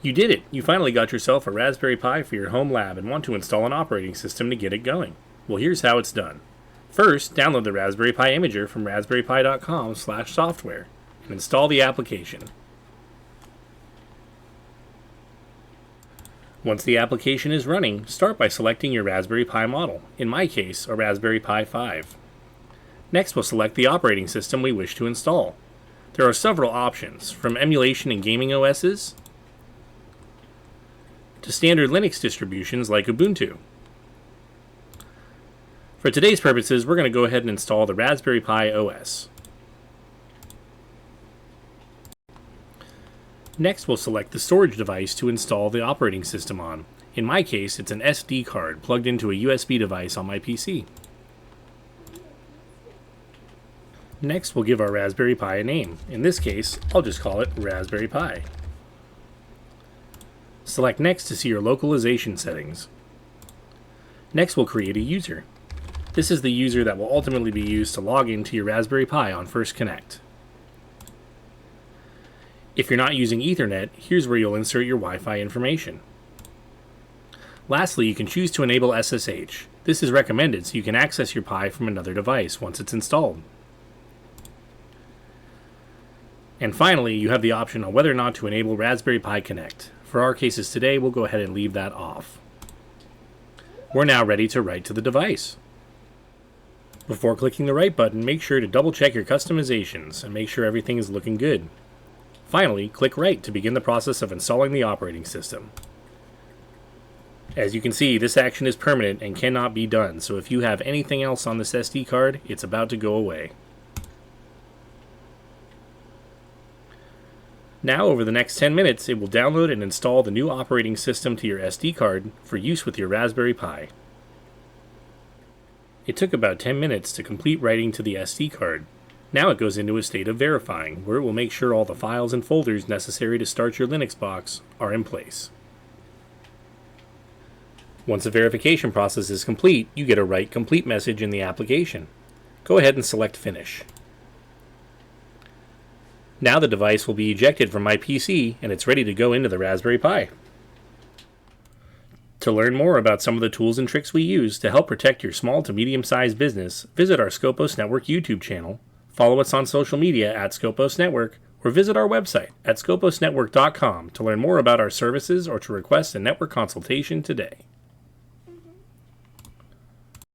You did it! You finally got yourself a Raspberry Pi for your home lab and want to install an operating system to get it going. Well, here's how it's done. First, download the Raspberry Pi Imager from raspberrypi.com/software and install the application. Once the application is running, start by selecting your Raspberry Pi model, in my case, a Raspberry Pi 5. Next, we'll select the operating system we wish to install. There are several options, from emulation and gaming OSs to standard Linux distributions like Ubuntu. For today's purposes, we're going to go ahead and install the Raspberry Pi OS. Next, we'll select the storage device to install the operating system on. In my case, it's an SD card plugged into a USB device on my PC. Next, we'll give our Raspberry Pi a name. In this case, I'll just call it Raspberry Pi. Select Next to see your localization settings. Next, we'll create a user. This is the user that will ultimately be used to log into your Raspberry Pi on First Connect. If you're not using Ethernet, here's where you'll insert your Wi-Fi information. Lastly, you can choose to enable SSH. This is recommended so you can access your Pi from another device once it's installed. And finally, you have the option on whether or not to enable Raspberry Pi Connect. For our cases today, we'll go ahead and leave that off. We're now ready to write to the device. Before clicking the Write button, make sure to double check your customizations and make sure everything is looking good. Finally, click Write to begin the process of installing the operating system. As you can see, this action is permanent and cannot be done, so if you have anything else on this SD card, it's about to go away. Now, over the next 10 minutes, it will download and install the new operating system to your SD card for use with your Raspberry Pi. It took about 10 minutes to complete writing to the SD card. Now it goes into a state of verifying, where it will make sure all the files and folders necessary to start your Linux box are in place. Once the verification process is complete, you get a Write Complete message in the application. Go ahead and select Finish. Now the device will be ejected from my PC and it's ready to go into the Raspberry Pi. To learn more about some of the tools and tricks we use to help protect your small to medium-sized business, visit our Skopos Network YouTube channel, follow us on social media at Skopos Network, or visit our website at skoposnetwork.com to learn more about our services or to request a network consultation today.